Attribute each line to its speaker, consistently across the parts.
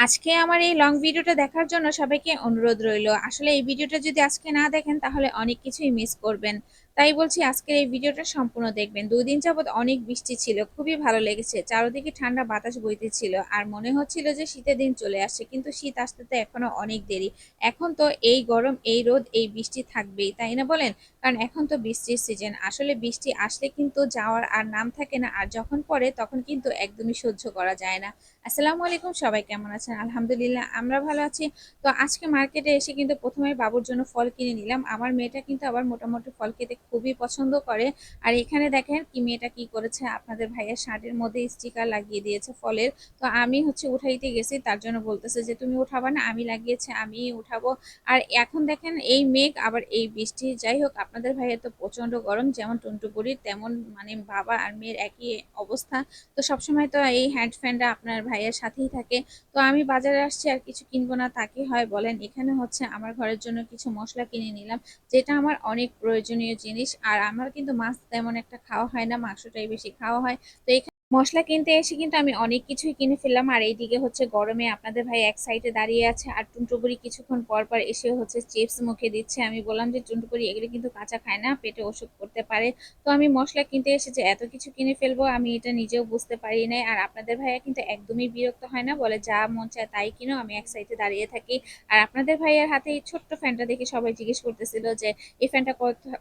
Speaker 1: আজকে আমার এই লং ভিডিওটা দেখার জন্য সবাইকে অনুরোধ রইল। আসলে এই ভিডিওটা যদি আজকে না দেখেন তাহলে অনেক কিছুই মিস করবেন। তাই বলছি আজকের এই ভিডিওটা সম্পূর্ণ দেখবেন। ২ দিন যাবৎ অনেক বৃষ্টি ছিল। খুবই ভালো লেগেছে। চারদিকে ঠান্ডা বাতাস বইতেছিল। আর মনে হচ্ছিল যে শীতের দিন চলে আসছে। কিন্তু শীত আসতে তো এখনো অনেক দেরি। এখন তো এই গরম, এই রোদ, এই বৃষ্টি থাকবেই। তাই না বলেন? কারণ এখন তো বৃষ্টির সিজন। আসলে বৃষ্টি আসলে কিন্তু যাওয়ার আর নাম থাকে না। আর যখন পড়ে তখন কিন্তু একদমই সহ্য করা যায় না। আসসালামু আলাইকুম, সবাই কেমন আছেন? আলহামদুলিল্লাহ আমরা ভালো আছি। তো আজকে মার্কেটে এসে কিন্তু প্রথমে বাবুর জন্য ফল কিনে নিলাম। আমার মেয়েটা কিন্তু আবার মোটামুটি ফল খেতে খুবই পছন্দ করে। আর এখানে দেখেন কি মেয়েটা কি করেছে, আপনাদের ভাইয়ের শার্টের মধ্যে স্টিকার লাগিয়ে দিয়েছে ফলের। তো আমি উঠাইতে গেছি, তার জন্য বলতেছে যে তুমি উঠাবা না, আমি লাগিয়েছি, আমি উঠাবো। আর এখন দেখেন এই মেঘ আবার এই বৃষ্টি। যাই হোক, আপনাদের ভাইয়ের তো প্রচন্ড গরম, যেমন টুনটুকুরির তেমন মানে বাবা আর মেয়ের একই অবস্থা। তো সবসময় তো এই হ্যান্ড ফ্যানটা আপনার ভাইয়ের সাথেই থাকে। তো আমি বাজারে আসছি, আর কিছু কিনবো না তা কি হয় বলেন? এখানে আমার ঘরের জন্য কিছু মসলা কিনে নিলাম, যেটা আমার অনেক প্রয়োজনীয় জিনিস। আর আমার কিন্তু মাছ তেমন একটা খাওয়া হয় না, মাংসটাই বেশি খাওয়া হয়। তো মসলা কিনতে এসে কিন্তু আমি অনেক কিছুই কিনে ফেললাম। আর এইদিকে গরমে আপনাদের ভাই এক সাইডে দাঁড়িয়ে আছে, আর টুনটুবুরি কিছুক্ষণ পর পর এসে চিপস মুখে দিচ্ছে। আমি বললাম যে টুনটুবুরি এগুলো কিন্তু কাঁচা খায় না, পেটে অসুখ করতে পারে। তো আমি মসলা কিনতে এসে যে এত কিছু কিনে ফেলবো আমি এটা নিজেও বুঝতে পারি নাই। আর আপনাদের ভাইয়া কিন্তু একদমই বিরক্ত হয় না, বলে যা মন চায় তাই কিনো, আমি এক সাইডে দাঁড়িয়ে থাকি। আর আপনাদের ভাইয়ার হাতে এই ছোট্ট ফ্যানটা দেখে সবাই জিজ্ঞেস করতেছিল যে এই ফ্যানটা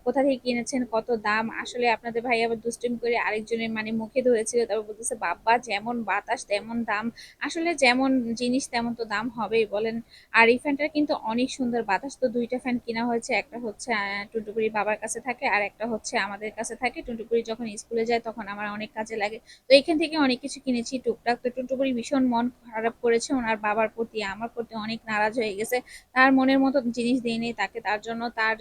Speaker 1: কোথা থেকে কিনেছেন, কত দাম। আসলে আপনাদের ভাই আবার দুষ্টুমি করে আরেকজনের মানে মুখে ধরেছিল, তারপর বলতেছে বাবা যেমন বাতাস তেমন দাম। আসলে যেমন জিনিস তেমন তো দাম হবেই বলেন। আর এই ফ্যানটার কিন্তু অনেক সুন্দর বাতাস। তো দুইটা ফ্যান কিনা হয়েছে, একটা টুনটুকুরি বাবার কাছে থাকে, আর একটা আমাদের কাছে থাকে। টুনটুকুরি যখন স্কুলে যায় তখন আমার অনেক কাজে লাগে। তো এখান থেকে অনেক কিছু কিনেছি টুকটাক। তো টুনটুকুরি ভীষণ মন খারাপ করেছে, ওনার বাবার প্রতি আমার প্রতি অনেক নারাজ হয়ে গেছে। তার মনের মতো জিনিস দিইনি তাকে, তার জন্য তার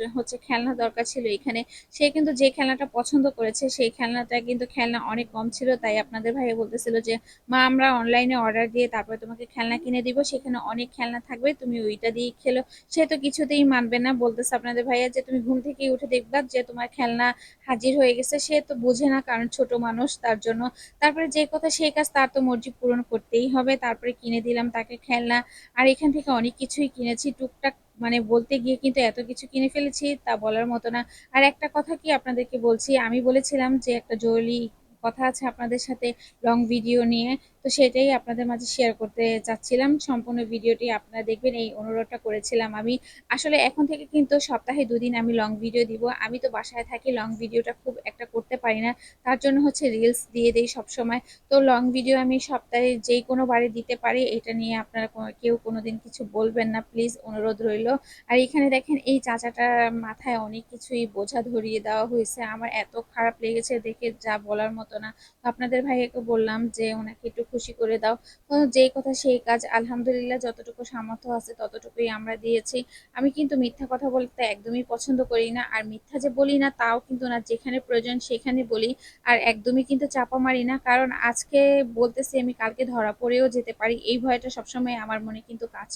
Speaker 1: খেলনা দরকার ছিল এখানে। সে কিন্তু যে খেলনাটা পছন্দ করেছে সেই খেলনাটা কিন্তু খেলনা অনেক কম ছিল। তাই আপনাদের ভাইয়া বলতেছিল যে মা আমরা অনলাইনে অর্ডার দিয়ে তারপরে তোমাকে খেলনা কিনে দিব, সেখানে অনেক খেলনা থাকবে, তুমি ওইটা দিয়ে খেলো। সে তো কিছুতেই মানবে না, বলতেছে আপনাদের ভাইয়া যে তুমি ঘুম থেকে উঠে দেখবা যে তোমার খেলনা হাজির হয়ে গেছে। সে তো বোঝে না, কারণ ছোট মানুষ, তার জন্য। তারপরে যে কথা সেই কাজ, তার তো মর্জি পূরণ করতেই হবে। তারপরে কিনে দিলাম তাকে খেলনা। আর এখান থেকে অনেক কিছুই কিনেছি টুকটাক, মানে বলতে গিয়ে কিন্তু এত কিছু কিনে ফেলেছি তা বলার মতো না। আর একটা কথা কি আপনাদেরকে বলছি, আমি বলেছিলাম যে একটা জরুরি কথা আছে আপনাদের সাথে লং ভিডিও নিয়ে। তো সেটাই আপনাদের মাঝে শেয়ার করতে চাচ্ছিলাম। সম্পূর্ণ ভিডিওটি আপনারা দেখবেন, এই অনুরোধটা করেছিলাম আমি। আসলে এখন থেকে কিন্তু সপ্তাহে ২ দিন আমি লং ভিডিও দিব। আমি তো বাসায় থাকি, লং ভিডিওটা খুব একটা করতে পারি না। তার জন্য রিলস দিয়ে দেই সবসময়। তো লং ভিডিও আমি সপ্তাহে যেই কোনো বারে দিতে পারি, এটা নিয়ে আপনারা কেউ কোনোদিন কিছু বলবেন না, প্লিজ, অনুরোধ রইল। আর এখানে দেখেন এই চাচাটার মাথায় অনেক কিছুই বোঝা ধরিয়ে দেওয়া হয়েছে, আমার এত খারাপ লেগেছে দেখে যা বলার মতো না। তো আপনাদের ভাইয়াকে বললাম যে ওনাকে একটু খুশি করে দাও। তো যেই কথা সেই কাজ, আলহামদুলিল্লাহ যতটুকু সামর্থ্য আছে ততটুকুই আমরা দিয়েছি। আমি কিন্তু মিথ্যা কথা বলতে একদমই পছন্দ করি না, আর মিথ্যা যে বলি না তাও কিন্তু না, যেখানে প্রয়োজন সেখানে বলি। আর একদমই কিন্তু চাপা মারি না, কারণ আজকে বলতেছি আমি কালকে ধরা পড়েও যেতে পারি, এই ভয়টা সবসময় আমার মনে কিন্তু কাজ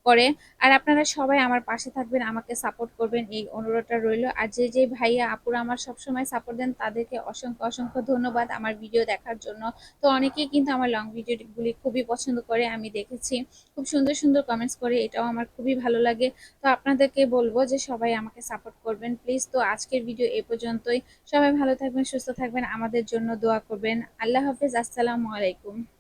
Speaker 1: করে। আর আপনারা সবাই আমার পাশে থাকবেন, আমাকে সাপোর্ট করবেন, এই অনুরোধটা রইল। আর যে যে ভাইয়া আপুরা আমার সবসময় সাপোর্ট দেন তাদেরকে অসংখ্য অসংখ্য ধন্যবাদ আমার ভিডিও দেখার জন্য। তো অনেকেই কিন্তু আমার লং ভিডিওগুলি খুবই পছন্দ করে, আমি দেখেছি খুব সুন্দর সুন্দর কমেন্টস করে, এটাও আমার খুবই ভালো লাগে। তো আপনাদেরকে বলবো যে সবাই আমাকে সাপোর্ট করবেন প্লিজ। তো আজকের ভিডিও এ পর্যন্তই। সবাই ভালো থাকবেন, সুস্থ থাকবেন, আমাদের জন্য দোয়া করবেন। আল্লাহ হাফেজ, আসসালামু আলাইকুম।